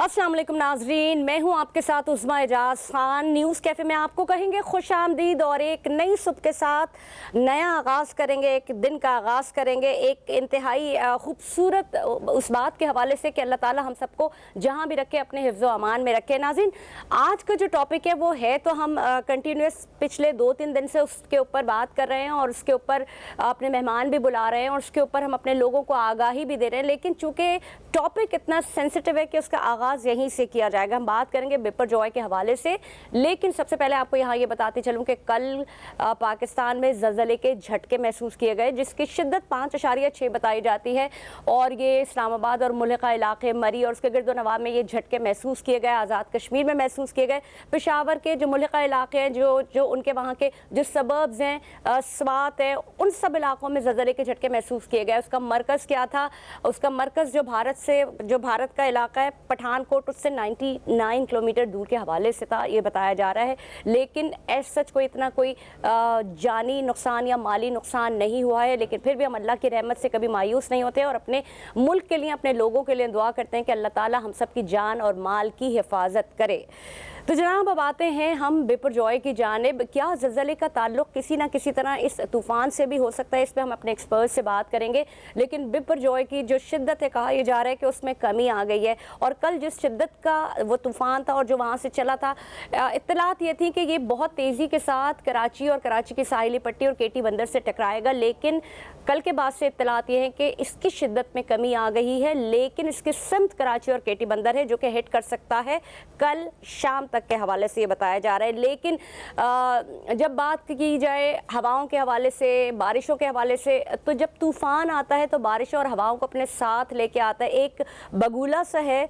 अस्सलाम वालेकुम नाजरीन, मैं हूं आपके साथ उस्मा एजाज खान। न्यूज़ कैफ़े में आपको कहेंगे खुश आमदीद और एक नई सुबह के साथ नया आगाज़ करेंगे, एक दिन का आगाज़ करेंगे एक इंतहाई खूबसूरत उस बात के हवाले से कि अल्लाह ताला हम सबको जहां भी रखे अपने हिफ्ज़ व अमान में रखे। नाज़रीन, आज का जो टॉपिक है वो है तो हम कंटिन्यूस पिछले 2-3 दिन से उसके ऊपर बात कर रहे हैं और उसके ऊपर अपने मेहमान भी बुला रहे हैं और उसके ऊपर हम अपने लोगों को आगाही भी दे रहे हैं, लेकिन चूँकि टॉपिक इतना सेंसिटिव है कि उसका आगाज़ यहीं से किया जाएगा। हम बात करेंगे बिपरजॉय के हवाले से, लेकिन सबसे पहले आपको यहाँ ये बताते चलूँ कि कल पाकिस्तान में ज़लज़ले के झटके महसूस किए गए जिसकी शिद्दत 5.6 बताई जाती है और ये इस्लामाबाद और मुल्का इलाके मरी और उसके गिरदोनवा में ये झटके महसूस किए गए, आज़ाद कश्मीर में महसूस किए गए, पेशावर के जो मुल्का इलाके हैं जो उनके वहाँ के जो सबर्ब्स हैं, स्वात है, उन सब इलाकों में ज़लज़ले के झटके महसूस किए गए। उसका मरकज़ क्या था? उसका मरकज़ जो भारत का इलाका है पठानकोट उससे 99 किलोमीटर दूर के हवाले से था, ये बताया जा रहा है। लेकिन ऐसा सच कोई इतना कोई जानी नुकसान या माली नुकसान नहीं हुआ है, लेकिन फिर भी हम अल्लाह की रहमत से कभी मायूस नहीं होते और अपने मुल्क के लिए, अपने लोगों के लिए दुआ करते हैं कि अल्लाह ताला हम सब की जान और माल की हिफाजत करे। तो जनाब, अब आते हैं हम बिपरजॉय की जानिब। क्या ज़लज़ले का ताल्लुक़ किसी ना किसी तरह इस तूफ़ान से भी हो सकता है? इस पर हम अपने एक्सपर्ट से बात करेंगे। लेकिन बिपरजॉय की जो शिद्दत है, कहा यह जा रहा है कि उसमें कमी आ गई है और कल जिस शिद्दत का वो तूफ़ान था और जो वहाँ से चला था, इत्तलात ये थी कि ये बहुत तेज़ी के साथ कराची और कराची की साहिली पट्टी और केटी बंदर से टकराएगा, लेकिन कल के बाद से इत्तलात ये हैं कि इसकी शिद्दत में कमी आ गई है, लेकिन इसकी सिमत कराची और केटी बंदर है जो कि हिट कर सकता है कल शाम तक के हवाले से ये बताया जा रहा है। लेकिन जब बात की जाए हवाओं के हवाले से, बारिशों के हवाले से, तो जब तूफ़ान आता है तो बारिशों और हवाओं को अपने साथ लेके आता है। एक बगुला सा है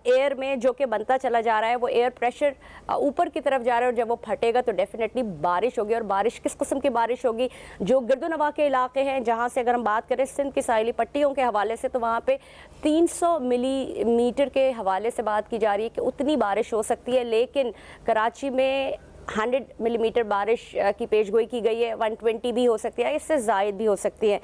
एयर में जो कि बनता चला जा रहा है, वो एयर प्रेशर ऊपर की तरफ जा रहा है और जब वो फटेगा तो डेफिनेटली बारिश होगी। और बारिश किस किस्म की बारिश होगी? जो गिरदोनवा के इलाके हैं, जहाँ से अगर हम बात करें सिंध की साहिली पट्टियों के हवाले से, तो वहाँ पे 300 मिलीमीटर के हवाले से बात की जा रही है कि उतनी बारिश हो सकती है। लेकिन कराची में 100 मिलीमीटर बारिश की पेशगोई की गई है, 120 भी हो सकती है, इससे ज़ायद भी हो सकती है।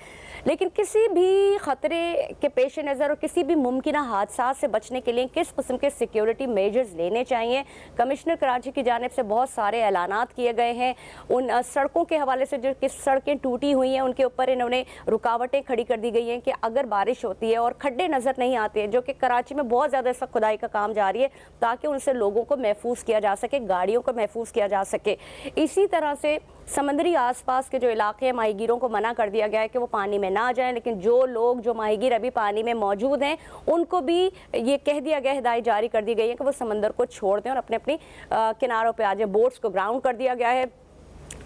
लेकिन किसी भी ख़तरे के पेश नज़र और किसी भी मुमकिन हादसा से बचने के लिए किस किस्म के सिक्योरिटी मेजर्स लेने चाहिए? कमिश्नर कराची की जानिब से बहुत सारे ऐलानात किए गए हैं। उन सड़कों के हवाले से जो किस सड़कें टूटी हुई हैं उनके ऊपर इन्होंने रुकावटें खड़ी कर दी गई हैं कि अगर बारिश होती है और खड्डे नज़र नहीं आते हैं, जो कि कराची में बहुत ज़्यादा इस वक्त खुदाई का काम जारी है, ताकि उनसे लोगों को महफूज किया जा सके, गाड़ियों को महफूज किया जा सके। इसी तरह से समंदरी आसपास के जो इलाके हैं, माहीगीरों को मना कर दिया गया है कि वो पानी में ना जाएं, लेकिन जो लोग, जो माहीगीर अभी पानी में मौजूद हैं, उनको भी ये कह दिया गया, हिदायत जारी कर दी गई है कि वो समंदर को छोड़ दें और अपने अपनी किनारों पे आ जाए। बोट्स को ग्राउंड कर दिया गया है।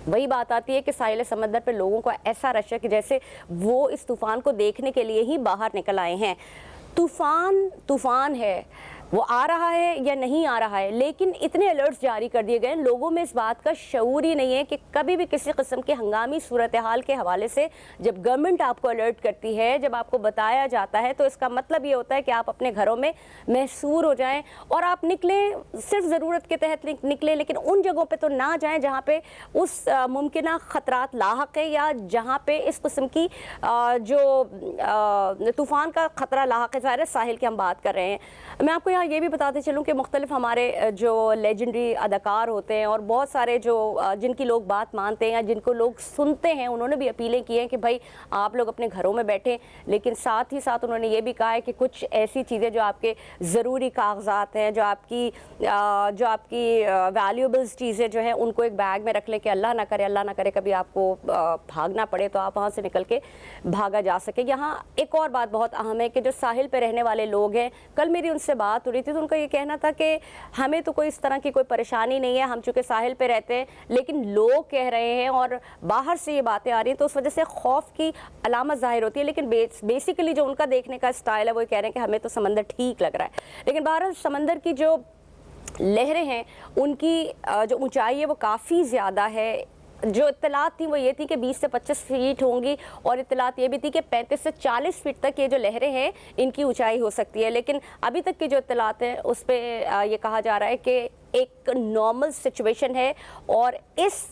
वही बात आती है कि साहिल समंदर पे लोगों को ऐसा रश है कि जैसे वो इस तूफ़ान को देखने के लिए ही बाहर निकल आए हैं। तूफ़ान है, वो आ रहा है या नहीं आ रहा है, लेकिन इतने अलर्ट्स जारी कर दिए गए, लोगों में इस बात का शऊर ही नहीं है कि कभी भी किसी किस्म के हंगामी सूरत हाल के हवाले से जब गवर्नमेंट आपको अलर्ट करती है, जब आपको बताया जाता है, तो इसका मतलब ये होता है कि आप अपने घरों में महसूर हो जाएं और आप निकलें, सिर्फ ज़रूरत के तहत निकलें, लेकिन उन जगहों पर तो ना जाएँ जहाँ पर उस मुमकिन ख़तरात लाहक है या जहाँ पर इस किस्म की जो तूफ़ान का ख़तरा लाहक है। ज़ाहिर साहिल की हम बात कर रहे हैं। मैं आपको यहाँ ये भी बताते चलूँ कि मुख्तलिफ हमारे जो लेजेंडरी अदाकार होते हैं और बहुत सारे जो जिनकी लोग बात मानते हैं या जिनको लोग सुनते हैं, उन्होंने भी अपीलें की हैं कि भाई आप लोग अपने घरों में बैठें, लेकिन साथ ही साथ उन्होंने ये भी कहा है कि कुछ ऐसी चीज़ें जो आपके ज़रूरी कागजात हैं, जो आपकी वैल्यूबल्स चीज़ें जो हैं, उनको एक बैग में रख लें कि अल्लाह ना करे कभी आपको भागना पड़े तो आप वहाँ से निकल के भागा जा सके। यहाँ एक और बात बहुत अहम है कि जो साहिल पर रहने वाले लोग हैं, कल मेरी उनसे बात हो रही थी तो उनका ये कहना था कि हमें तो कोई इस तरह की कोई परेशानी नहीं है, हम चूँकि साहिल पे रहते हैं, लेकिन लोग कह रहे हैं और बाहर से ये बातें आ रही हैं तो उस वजह से खौफ की अलामत ज़ाहिर होती है। लेकिन बेसिकली जो उनका देखने का स्टाइल है वो कह रहे हैं कि हमें तो समंदर ठीक लग रहा है। लेकिन बहरहाल समंदर की जो लहरें हैं उनकी जो ऊँचाई है वो काफ़ी ज़्यादा है। जो इत्तलात थी वो ये थी कि 20 से 25 फीट होंगी और इत्तलात ये भी थी कि 35 से 40 फीट तक ये जो लहरें हैं इनकी ऊंचाई हो सकती है। लेकिन अभी तक की जो इत्तलात हैं उस पर ये कहा जा रहा है कि एक नॉर्मल सिचुएशन है और इस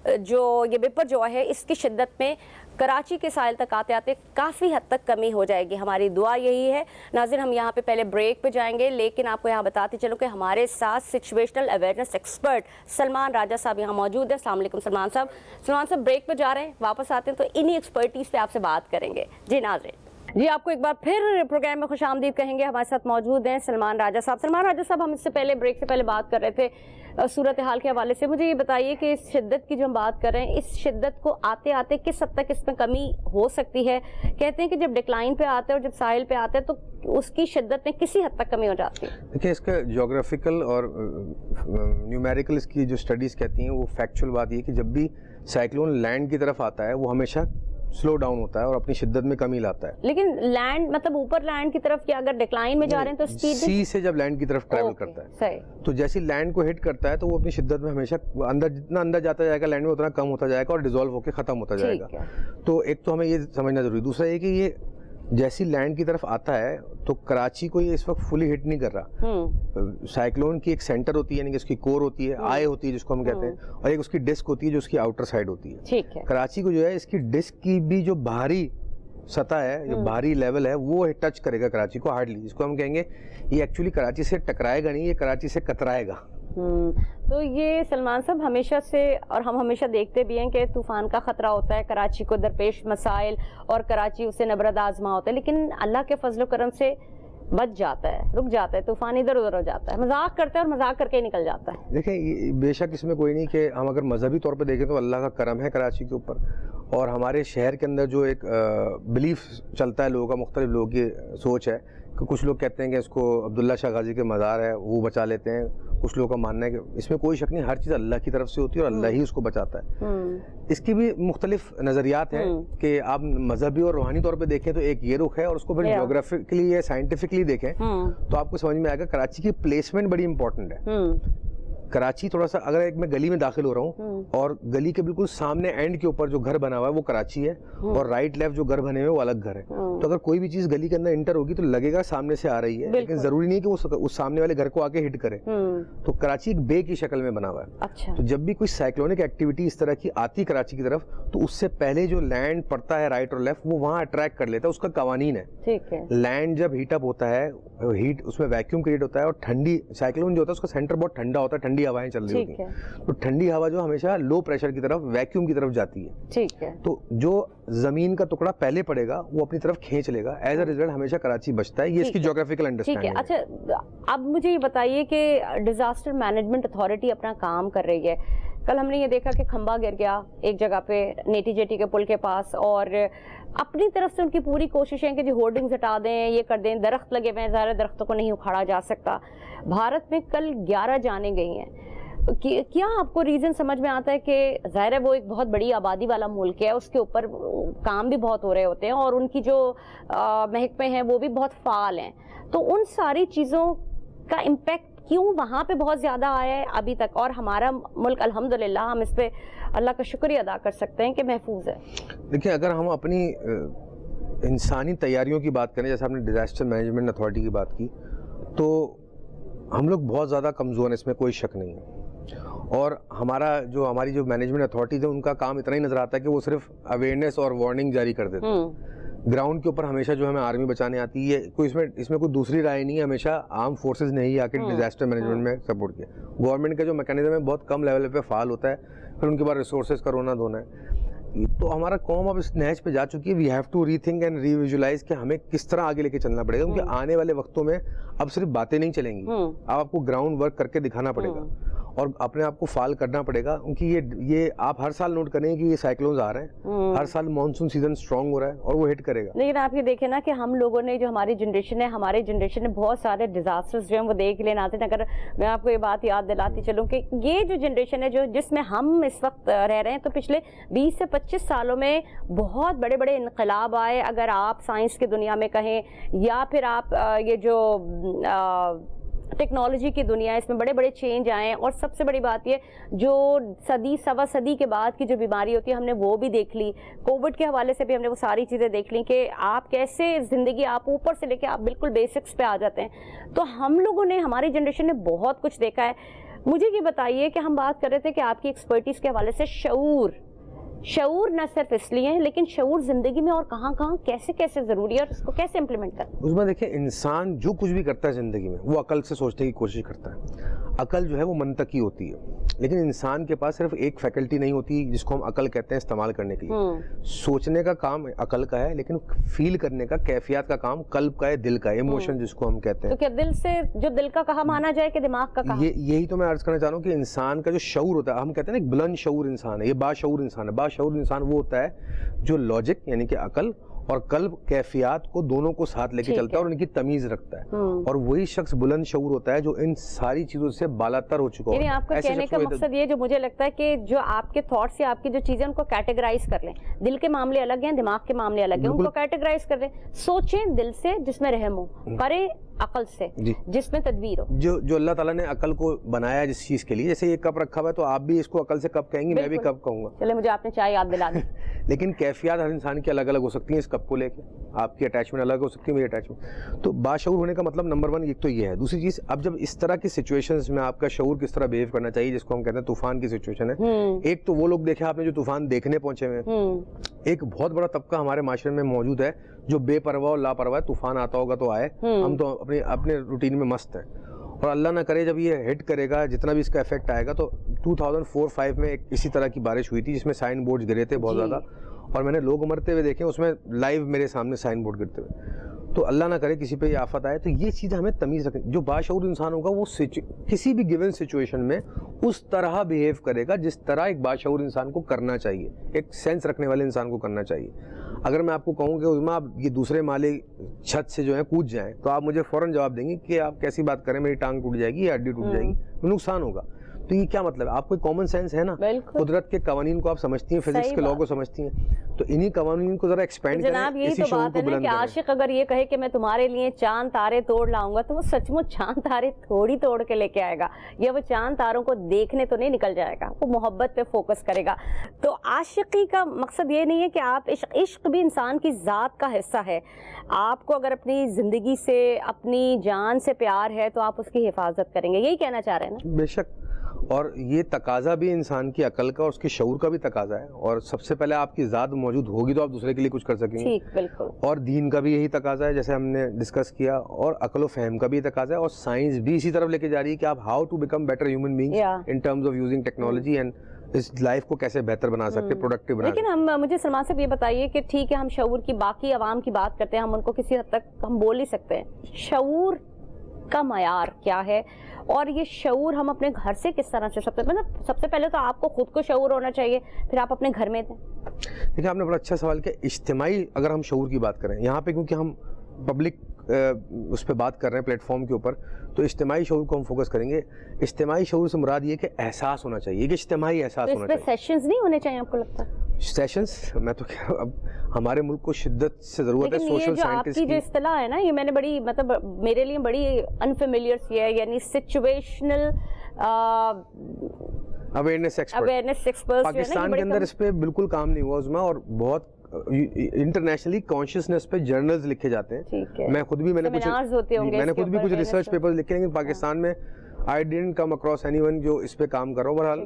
जो ये बिपरजॉय है इसकी शिद्दत में कराची के साहिल तक आते आते काफ़ी हद तक कमी हो जाएगी। हमारी दुआ यही है। नाज़रीन, हम यहाँ पे पहले ब्रेक पे जाएंगे, लेकिन आपको यहाँ बताते चलो कि हमारे साथ सिचुएशनल अवेयरनेस एक्सपर्ट सलमान राजा साहब यहाँ मौजूद है। अस्सलाम वालेकुम सलमान साहब। सलमान साहब ब्रेक पे जा रहे हैं, वापस आते हैं तो इन्हीं एक्सपर्टीज़ पे आपसे बात करेंगे। जी नाज़रीन, जी आपको एक बार फिर प्रोग्राम में खुशामदीद कहेंगे। हमारे साथ मौजूद हैं सलमान राजा साहब। सलमान राजा साहब, हम इससे पहले ब्रेक से पहले बात कर रहे थे सूरत हाल के हवाले से। मुझे ये बताइए कि इस शिद्दत की जो हम बात कर रहे हैं, इस शिद्दत को आते आते किस हद तक इसमें कमी हो सकती है? कहते हैं कि जब डिक्लाइन पे आते हैं और जब साहिल पे आते हैं तो उसकी शिद्दत में किसी हद तक कमी हो जाती है। देखिए, इसका जोग्राफिकल और न्यूमेरिकल इसकी जो स्टडीज़ कहती हैं वो फैक्चुअल बात ये कि जब भी साइक्लोन लैंड की तरफ आता है वो हमेशा स्लो डाउन होता है और अपनी शिद्दत में कमी लाता है। लेकिन लैंड मतलब ऊपर लैंड की तरफ, या अगर डिक्लाइन में जा रहे हैं तो स्पीड सी से जब लैंड की तरफ ट्रैवल करता है सही, तो जैसे लैंड को हिट करता है तो वो अपनी शिद्दत में हमेशा अंदर, जितना अंदर जाता जाएगा लैंड में उतना कम होता जाएगा और डिसॉल्व होकर खत्म होता जाएगा। तो एक तो हमें ये समझना जरूरी। दूसरा ये कि ये जैसी लैंड की तरफ आता है तो कराची को ये इस वक्त फुली हिट नहीं कर रहा। साइक्लोन की एक सेंटर होती है, यानी कि उसकी कोर होती है, आई होती है जिसको हम कहते हैं, और एक उसकी डिस्क होती है जो उसकी आउटर साइड होती है। ठीक है। कराची को जो है इसकी डिस्क की भी जो बाहरी सतह है, जो बाहरी लेवल है, वो टच करेगा कराची को हार्डली। जिसको हम कहेंगे ये एक्चुअली कराची से टकराएगा नहीं, ये कराची से कतराएगा। तो ये सलमान साहब हमेशा से, और हम हमेशा देखते भी हैं कि तूफान का खतरा होता है, कराची को दरपेश मसाइल और कराची उसे नबरद आजमा होता है, लेकिन अल्लाह के फजल करम से बच जाता है, रुक जाता है, तूफान इधर उधर हो जाता है, मजाक करते हैं और मजाक करके ही निकल जाता है। देखिए, बेशक इसमें कोई नहीं कि हम अगर मजहबी तौर पे देखें तो अल्लाह का करम है कराची के ऊपर, और हमारे शहर के अंदर जो एक बिलीफ चलता है लोगों का, मुख्तलिफ लोगों की सोच है कि कुछ लोग कहते हैं कि इसको अब्दुल्ला शाह गाजी के मज़ार है वो बचा लेते हैं, कुछ लोगों का मानना है कि इसमें कोई शक नहीं, हर चीज़ अल्लाह की तरफ से होती है और अल्लाह ही उसको बचाता है। इसकी भी मुख्तलिफ नज़रियात हैं कि आप मजहबी और रूहानी तौर पे देखें तो एक ये रुख है, और उसको फिर जोग्राफिकली या साइंटिफिकली देखें तो आपको समझ में आएगा कराची की प्लेसमेंट बड़ी इंपॉर्टेंट है। कराची थोड़ा सा, अगर एक मैं गली में दाखिल हो रहा हूँ और गली के बिल्कुल सामने एंड के ऊपर जो घर बना हुआ है वो कराची है, और राइट लेफ्ट जो घर बने हुए वो अलग घर है, तो अगर कोई भी चीज गली के अंदर इंटर होगी तो लगेगा सामने से आ रही है, लेकिन जरूरी नहीं कि वो उस सामने वाले घर को आके हिट करे। तो कराची एक बे की शक्ल में बना हुआ है। अच्छा। तो जब भी कोई साइक्लोनिक एक्टिविटी इस तरह की आती कराची की तरफ तो उससे पहले जो लैंड पड़ता है राइट और लेफ्ट वो वहाँ अट्रैक्ट कर लेता है, उसका कवानीन है। ठीक है। लैंड जब हीट अप होता है, हीट उसमें वैक्यूम क्रिएट होता है, और ठंडी साइक्लोन जो होता है उसका सेंटर बहुत ठंडा होता है, ठंडी हवाएं चल रही होती है, तो ठंडी हवा जो हमेशा लो प्रेशर की तरफ, वैक्यूम की तरफ जाती है। ठीक है। तो जो जमीन का टुकड़ा पहले पड़ेगा वो अपनी तरफ खींच लेगा, एज अ रिजल्ट हमेशा कराची बचता है। ये इसकी ज्योग्राफिकल अंडरस्टैंडिंग है। अच्छा, अब मुझे ये बताइए कि डिजास्टर मैनेजमेंट अथॉरिटी अपना काम कर रही है। कल हमने ये देखा कि खंबा गिर गया एक जगह पे नेटी जेटी के पुल के पास, और अपनी तरफ से उनकी पूरी कोशिशें कि जो होर्डिंग्स हटा दें, ये कर दें, दरख्त लगे हुए हैं, ज़्यादा दरख्तों को नहीं उखाड़ा जा सकता। भारत में कल 11 जानें गई हैं। क्या आपको रीज़न समझ में आता है कि ज़ाहिर है वो एक बहुत बड़ी आबादी वाला मुल्क है, उसके ऊपर काम भी बहुत हो रहे होते हैं और उनकी जो महकमे हैं वो भी बहुत फ़ाल हैं, तो उन सारी चीज़ों का इम्पेक्ट क्यों वहाँ पे बहुत ज़्यादा आया है अभी तक, और हमारा मुल्क अल्हम्दुलिल्लाह हम इस पे अल्लाह का शुक्रिया अदा कर सकते हैं कि महफूज है? देखिए, अगर हम अपनी इंसानी तैयारियों की बात करें, जैसे आपने डिजास्टर मैनेजमेंट अथॉरिटी की बात की, तो हम लोग बहुत ज़्यादा कमज़ोर हैं, इसमें कोई शक नहीं है। और हमारी जो मैनेजमेंट अथॉरिटीज़ है उनका काम इतना ही नज़र आता है कि वो सिर्फ अवेयरनेस और वार्निंग जारी कर देते हैं। ग्राउंड के ऊपर हमेशा जो हमें आर्मी बचाने आती है, कोई इसमें कोई दूसरी राय नहीं है, हमेशा आर्म फोर्सेज ने ही आके डिजास्टर मैनेजमेंट में सपोर्ट किया। गवर्नमेंट का जो मैकेनिज्म है बहुत कम लेवल पे फाल होता है, फिर उनके बाद रिसोर्सेज का रोना धोना है। तो हमारा कौम अब इस नहज पे जा चुकी है। We have to rethink and revisualise कि हमें किस तरह आगे लेके चलना पड़ेगा, क्योंकि आने वाले वक्तों में अब सिर्फ बातें नहीं चलेंगी, अब आपको ग्राउंड वर्क करके दिखाना पड़ेगा और अपने आप को फाल करना पड़ेगा। क्योंकि ये आप हर साल नोट करेंगे कि ये साइक्लोन्स आ रहे हैं, हर साल मानसून सीजन स्ट्रांग हो रहा है और वो हिट करेगा। लेकिन आप ये देखें ना कि हम लोगों ने, जो हमारी जनरेशन ने बहुत सारे डिजास्टर्स जो हैं वो देख लेना थे। अगर मैं आपको ये बात याद दिलाती चलूँ कि ये जो जनरेशन है जो जिसमें हम इस वक्त रह रहे हैं, तो पिछले 20 से 25 सालों में बहुत बड़े बड़े इनकलाब आए, अगर आप साइंस की दुनिया में कहें या फिर आप ये जो टेक्नोलॉजी की दुनिया है, इसमें बड़े बड़े चेंज आए। और सबसे बड़ी बात ये, जो सवा सदी के बाद की जो बीमारी होती है हमने वो भी देख ली, कोविड के हवाले से भी हमने वो सारी चीज़ें देख ली कि आप कैसे ज़िंदगी आप ऊपर से लेके आप बिल्कुल बेसिक्स पे आ जाते हैं। तो हम लोगों ने, हमारी जनरेशन ने बहुत कुछ देखा है। मुझे ये बताइए कि हम बात कर रहे थे कि आपकी एक्सपर्टीज़ के हवाले से शऊर, शऊर न सिर्फ इसलिए है, लेकिन शऊर जिंदगी में और कहाँ कहाँ कैसे कैसे जरूरी है और उसको कैसे इम्प्लीमेंट करें? उसमें देखिए, इंसान जो कुछ भी करता है ज़िंदगी में वो अकल से सोचने की कोशिश करता है। अकल जो है वो मंतकी होती है, लेकिन इंसान के पास सिर्फ एक फैकल्टी नहीं होती जिसको हम अकल कहते हैं इस्तेमाल करने के लिए। सोचने का काम अकल का है, लेकिन फील करने का, कैफियत का काम कल्ब का है, दिल का, इमोशन जिसको हम कहते हैं। तो क्या दिल से, जो दिल का कहा माना जाए कि दिमाग का कहा? यही तो मैं अर्ज करना चाह रहा हूँ कि इंसान का जो शऊर होता है, हम कहते हैं ना एक बुलंद शऊर इंसान है, ये बाशऊर इंसान है। बाशऊर इंसान वो होता है जो लॉजिक यानी कि अकल और कल्ब, कैफियत को दोनों को साथ लेके चलता है और इनकी तमीज रखता है। और वही शख्स बुलंद शऊर होता है जो इन सारी चीजों से बालातर हो चुका है। आपका कहने का मकसद ये, जो मुझे लगता है कि जो आपके थॉट्स या आपकी जो चीजें उनको कैटेगराइज कर लें, दिल के मामले अलग हैं, दिमाग के मामले अलग हैं, उनको कैटेगराइज कर लें। सोचें दिल से जिसमें रहम हो, करें अकल से जिसमें तदबीर हो। जो अल्लाह ताला ने अकल को बनाया जिस चीज के लिए, जैसे ये कप रखा हुआ है तो आप भी इसको अकल से कप कहेंगी, मैं भी कप कहूंगा। चले, मुझे आपने चाय याद दिला दी। लेकिन कैफियत हर इंसान की अलग अलग हो सकती है इस कप को लेके। आपकी अटैचमेंट अलग हो सकती है, मेरी अटैचमेंट। तो बाशऊर होने का मतलब नंबर 1 एक तो ये है। दूसरी चीज, अब जब इस तरह की सिचुएशंस में आपका शऊर किस तरह बिहेव करना चाहिए, जिसको हम कहते हैं तूफान की सिचुएशन है। एक तो वो लोग देखे आपने जो तूफान देखने पहुंचे हुए, एक बहुत बड़ा तबका हमारे माशरे में मौजूद है जो बेपरवाह और लापरवाह, तूफान आता होगा तो आए, हम तो अपने रूटीन में मस्त है। और अल्लाह ना करे जब ये हिट करेगा, जितना भी इसका इफेक्ट आएगा, तो 2004-05 में एक इसी तरह की बारिश हुई थी जिसमें साइन बोर्ड गिरे थे बहुत ज़्यादा, और मैंने लोग मरते हुए देखे, उसमें लाइव मेरे सामने साइन बोर्ड गिरते हुए। तो अल्लाह ना करे किसी पे ये आफत आए। तो ये चीज़ हमें तमीज़ रखनी। जो बाशऊर इंसान होगा वो किसी भी गिवन सिचुएशन में उस तरह बिहेव करेगा जिस तरह एक बाशऊर इंसान को करना चाहिए, एक सेंस रखने वाले इंसान को करना चाहिए। अगर मैं आपको कहूँ कि उस्मा आप ये दूसरे माले छत से जो है कूद जाएं, तो आप मुझे फ़ौरन जवाब देंगे कि आप कैसी बात करें, मेरी टांग टूट जाएगी या हड्डी टूट जाएगी, नुकसान होगा। तो ये क्या मतलब है? आपको कॉमन सेंस है ना, कुदरत के कवानीन को आप समझती हैं, फिजिक्स के लॉ को समझती हैं, तो इन्हीं कवानीन को जरा एक्सपेंड करें। जनाब, यही तो बात है ना कि आशिक अगर ये कहे कि मैं तुम्हारे लिए चांद तारे तोड़ लाऊंगा, तो वो सचमुच चांद तारे थोड़ी तोड़ के लेके आएगा, या वो चांद तारों को देखने तो नहीं निकल जाएगा, वो मोहब्बत पे फोकस करेगा। तो आशिकी का मकसद ये नहीं है कि आप, इश्क भी इंसान की ज़ात का हिस्सा है। आपको अगर अपनी ज़िंदगी से, अपनी जान से प्यार है तो आप उसकी हिफाजत करेंगे, यही कहना चाह रहे हैं ना? बेशक, और ये तकाजा भी इंसान की अकल का और उसके शऊर का भी तकाजा है। और सबसे पहले आपकी ज़ात मौजूद होगी तो आप दूसरे के लिए कुछ कर सकेंगे। ठीक, बिल्कुल। और दीन का भी यही तकाजा है जैसे हमने डिस्कस किया, और अकल व फहम का भी तकाजा है, और साइंस भी इसी तरफ लेके जा रही है कि आप how to become better human beings in terms of using technology, and इस लाइफ को कैसे बेहतर बना सकते हैं, प्रोडक्टिव बना सकते हैं। लेकिन मुझे सलमान साहब ये बताइए कि ठीक है, हम शऊर की बाकी आवाम की बात करते हैं, हम उनको किसी हद तक हम बोल ही सकते हैं। शऊर का मयार क्या है, और ये शऊर हम अपने घर से किस तरह से, सबसे पहले तो आपको खुद को शऊर होना चाहिए, फिर आप अपने घर में दें। देखिए, आपने बड़ा अच्छा सवाल किया। इज्तिमाई अगर हम शऊर की बात करें यहाँ पे, क्योंकि हम पब्लिक उस पर बात कर रहे हैं प्लेटफॉर्म के ऊपर, तो इज्तिमाई शऊर को हम फोकस करेंगे। इज्तिमाई शऊर से मुराद ये कि एहसास होना चाहिए, कि इज्तिमाई एहसास होना चाहिए। सेशंस नहीं होने चाहिए आपको लगता है? सेशंस, मैं तो कह रहा हूँ अब हमारे मुल्क को शिद्दत से ज़रूरत है सोशल साइंटिस्ट की। जो इस्तिलाह है ना, ये मैंने बड़ी, मतलब मेरे लिए बड़ी अनफेमिलियर सी है, यानी सिचुएशनल अवेयरनेस एक्सपर्ट। पाकिस्तान के अंदर इस पे बिल्कुल काम नहीं हुआ उसमें, और बहुत इंटरनेशनली कॉन्शियसनेस पे जर्नल्स लिखे जाते हैं। मैं खुद भी मैंने कुछ रिसर्च पेपर्स लिखे, लेकिन पाकिस्तान में I didn't come across anyone जो इस पे काम कर रहा हूँ। बहरहाल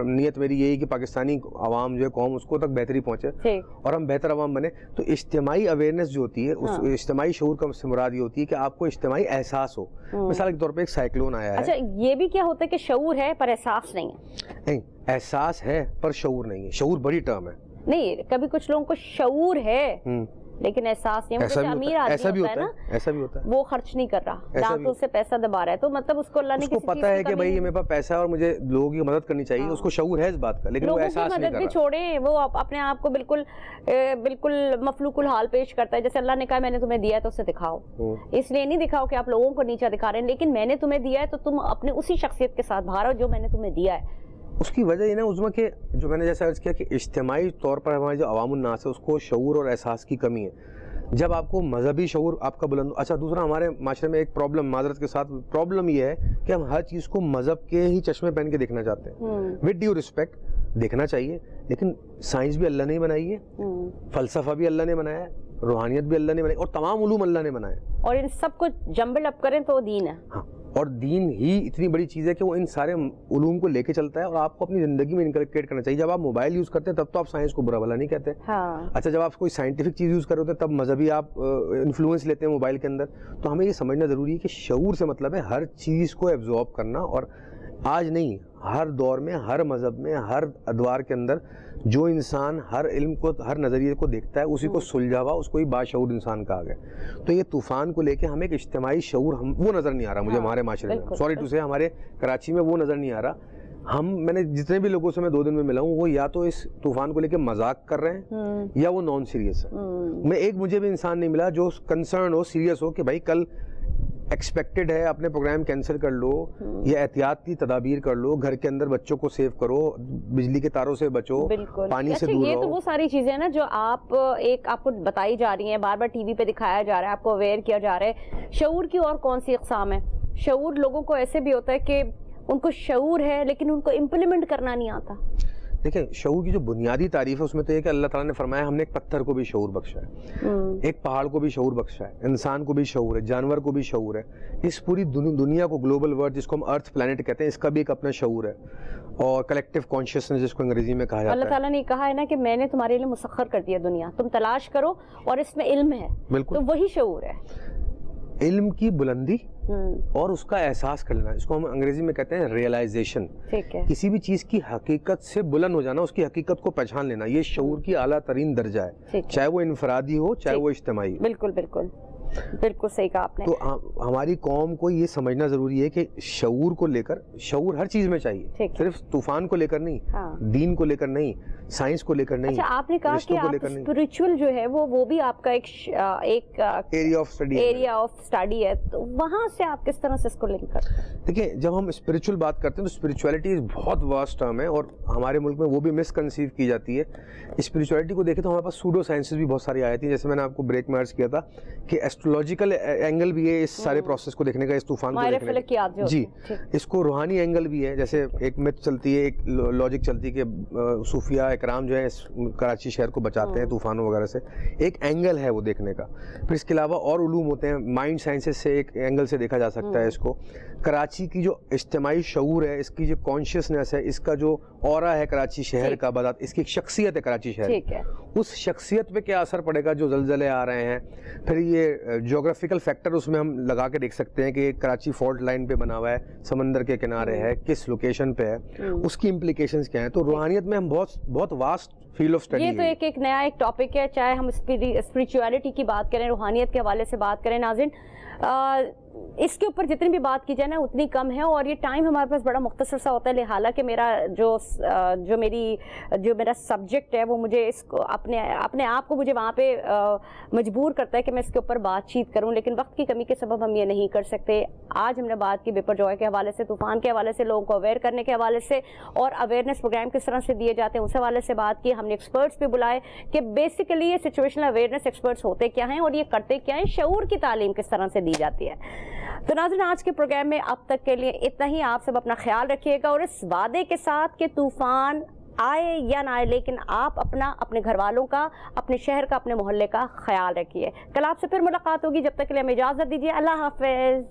नियत मेरी यही कि पाकिस्तानी आवाम जो है, कौम, उसको तक बेहतरी पहुंचे और हम बेहतर आवाम बने। तो इज्तिमाई अवेयरनेस जो होती है, उस इज्तिमाई शऊर का मुराद ये होती है कि आपको इज्तिमाई एहसास हो। मिसाल के तौर पे एक साइक्लोन आया है। अच्छा, ये भी क्या होता है कि शऊर है पर एहसास नहीं है? नहीं, एहसास है पर शऊर नहीं है। शऊर बड़ी टर्म है। नहीं, कभी कुछ लोगों को शऊर है लेकिन एहसास नहीं। ऐसा अमीर आदमी ऐसा भी होता है ना, ऐसा भी होता है, वो खर्च नहीं कर रहा, दांतों से पैसा दबा रहा है, तो मतलब उसको अल्लाह ने किसी पता है कि भाई ये मेरे पास पैसा है और मुझे लोगों की मदद करनी चाहिए, उसको शऊर है इस बात का, लेकिन वो एहसास नहीं कर रहा। मदद भी छोड़े, वो अपने आप को बिल्कुल मफलूकुल हाल पेश करता है। जैसे अल्लाह ने कहा मैंने तुम्हें दिया है तो उसे दिखाओ, इसलिए नहीं दिखाओ कि आप लोगों को नीचा दिखा रहे हैं, लेकिन मैंने तुम्हें दिया है तो तुम अपने उसी शख्सियत के साथ बाहर हो जो मैंने तुम्हें दिया है। उसकी वजह ये ना उज़्मा के, जो मैंने जैसा अर्ज किया कि इज्तिमाई तौर पर हमारे जो अवामुन नास है उसको शऊर और एहसास की कमी है। जब आपको मजहबी शऊर आपका बुलंद। अच्छा, दूसरा हमारे माशरे में एक प्रॉब्लम, माजरत के साथ प्रॉब्लम ये है कि हम हर चीज़ को मजहब के ही चश्मे पहन के देखना चाहते हैं। विद ड्यू रिस्पेक्ट देखना चाहिए, लेकिन साइंस भी अल्लाह ने बनाई है, फलसफा भी अल्लाह ने बनाया है, रूहानियत भी अल्लाह ने बनाई, और तमाम उलूम अल्लाह ने बनाए, और इन सब को जंबल अप करें तो दीन है। हाँ, اور دین ہی اتنی بڑی چیز ہے کہ وہ ان سارے علوم کو لے کے چلتا ہے اور آپ کو اپنی زندگی میں انکلکیٹ کرنا چاہیے. جب آپ موبائل یوز کرتے ہیں تب تو آپ سائنس کو برا بھلا نہیں کہتے. اچھا جب آپ کوئی سائنٹیفک چیز یوز کر رہے ہوتے ہیں تب مذہبی آپ انفلوئنس لیتے ہیں موبائل کے اندر. تو ہمیں یہ سمجھنا ضروری ہے کہ شعور سے مطلب ہے ہر چیز کو ایبزارب کرنا, اور آج نہیں ہر دور میں, ہر مذہب میں, ہر ادوار کے اندر جو انسان ہر علم کو, ہر نظریے کو دیکھتا ہے اسی کو سلجھا ہوا, اس کو ہی باشعور انسان کہا گیا. تو یہ طوفان کو لے کے ہمیں ایک اجتماعی شعور وہ نظر نہیں آ رہا مجھے ہمارے معاشرے میں, سوری ٹو سے ہمارے کراچی میں وہ نظر نہیں آ رہا. میں نے جتنے بھی لوگوں سے میں 2 دن میں ملا ہوں وہ یا تو اس طوفان کو لے کے مذاق کر رہے ہیں یا وہ نان سیریس ہے. میں ایک مجھے بھی انسان نہیں ملا جو کنسرن ہو, سیریس ہو کہ بھائی کل ایکسپیکٹڈ ہے, اپنے پروگرام کینسل کر لو یا احتیاط کی تدابیر کر لو, گھر کے اندر بچوں کو سیو کرو, بجلی کے تاروں سے بچو, پانی سے دور رہو. یہ تو وہ ساری چیزیں ہیں نا جو آپ کو بتائی جا رہی ہیں, بار بار ٹی وی پہ دکھایا جا رہا ہے, آپ کو اویئر کیا جا رہا ہے. شعور کی اور کون سی اقسام ہے؟ شعور لوگوں کو ایسے بھی ہوتا ہے کہ ان کو شعور ہے لیکن ان کو امپلیمنٹ کرنا نہیں آتا. دیکھیں شعور کی جو بنیادی تعریف ہے اس میں تو یہ کہ اللہ تعالیٰ نے فرمایا ہم نے ایک پتھر کو بھی شعور بخشا ہے, ایک پہاڑ کو بھی شعور بخشا ہے, انسان کو بھی شعور ہے, جانور کو بھی شعور ہے. اس پوری دنیا کو گلوبل ورلڈ جس کو ہم ارتھ پلانٹ کہتے ہیں اس کا بھی ایک اپنا شعور ہے, اور کلیکٹیو کانشیسنس جس کو انگریزی میں کہا جاتا ہے. اللہ تعالیٰ نے کہا ہے نا کہ میں نے تمہارے لیے مسخر کر دیا دنیا, تم تلاش کرو اور اس میں علم ہے. بالکل, تو وہی شعور ہے, علم کی بلندی اور اس کا احساس کر لینا, اس کو ہم انگریزی میں کہتے ہیں ریئلائزیشن. کسی بھی چیز کی حقیقت سے بلند ہو جانا, اس کی حقیقت کو پہچان لینا, یہ شعور کی اعلیٰ ترین درجہ ہے, چاہے وہ انفرادی ہو چاہے وہ اجتماعی. بالکل بالکل بالکل صحیح کہا آپ نے. تو ہماری قوم کو یہ سمجھنا ضروری ہے کہ شعور کو لے کر, شعور ہر چیز میں چاہیے, صرف طوفان کو لے کر نہیں, دین کو لے کر نہیں, سائنس کو لے کر نہیں. اچھا آپ نے کہا کہ آپ اسپریچول جو ہے وہ بھی آپ کا ایک ایریا آف اسٹڈی ہے, تو وہاں سے آپ کس طرح سے اس کو لنک کرتے ہیں؟ دیکھیں جب ہم اسپریچول بات کرتے ہیں تو اسپریچولیٹی بہت واسٹ ٹرم ہے, اور ہمارے ملک میں وہ بھی مس کنسیو کی جاتی ہے. اسپریچولیٹی کو دیکھیں تو ہمارے پاس سوڈو سائنسز بھی بہت ساری آئی تھیں, جیسے میں نے آپ کو بریک میں عرض کیا تھا کہ ایسٹرولوجیکل اینگل بھی ہے اس سارے پروسیس کو دیکھنے کا, اس طوفان کو دیکھنے کا. جی, اس کو روحانی اینگل بھی ہے. جیسے ایک میتھ چلتی ہے, ایک لاجک چلتی ہے کہ صوفیہ اکرام جو ہے کراچی شہر کو بچاتے ہیں طوفانوں وغیرہ سے, ایک اینگل ہے وہ دیکھنے کا. پھر اس کے علاوہ اور علوم ہوتے ہیں, مائنڈ سائنسز سے ایک اینگل سے دیکھا جا سکتا ہے اس کو. کراچی کی جو اجتماعی شعور ہے, اس کی جو کانشیسنیس ہے, اس کا جو اورا ہے کراچی شہر کا, بذات اس کی ایک شخصیت ہے کراچی شہر, اس شخصیت پہ کیا اثر پڑے گا جو زلزلے آ رہے ہیں. پھر یہ جغرافیکل فیکٹر اس میں ہم لگا کے دیکھ سکتے ہیں کہ کراچی فالٹ لائن پہ بنا ہوا ہے, سمندر کے کنارے ہے, کس لوکیشن پہ ہے, اس کی امپلیکیشنز کیا ہیں. تو روحانیت میں ہم بہت واسٹ فیلڈ آف اسٹڈی. یہ تو ایک نیا ایک ٹاپک ہے, چاہے ہم اسپریچولیٹی کی بات کریں, روحانیت کے حوالے سے بات کریں. ناظرین اس کے اوپر جتنی بھی بات کی جائے نا اتنی کم ہے, اور یہ ٹائم ہمارے پاس بڑا مختصر سا ہوتا ہے. حالانکہ میرا جو میرا سبجیکٹ ہے وہ مجھے اس کو اپنے آپ کو مجھے وہاں پہ مجبور کرتا ہے کہ میں اس کے اوپر بات چیت کروں, لیکن وقت کی کمی کے سبب ہم یہ نہیں کر سکتے. آج ہم نے بات کی بیپر جوائے کے حوالے سے, طوفان کے حوالے سے, لوگوں کو اویئر کرنے کے حوالے سے, اور اویئرنیس پروگرام کس طرح سے دیے جاتے ہیں اس حوالے سے بات کی. ہم نے ایکسپرٹس بھی بلائے کہ بیسیکلی یہ سچویشنل اویئرنیس ایکسپرٹس ہوتے کیا ہیں اور یہ کرتے کیا ہیں, شعور کی تعلیم کس طرح سے دی جاتی ہے. تو ناظرین آج کے پروگرام میں اب تک کے لیے اتنا ہی. آپ سب اپنا خیال رکھیے گا, اور اس وعدے کے ساتھ کہ طوفان آئے یا نہ آئے لیکن آپ اپنے گھر والوں کا, اپنے شہر کا, اپنے محلے کا خیال رکھیے. کل آپ سے پھر ملاقات ہوگی, جب تک کے لیے ہمیں اجازت دیجیے. اللہ حافظ.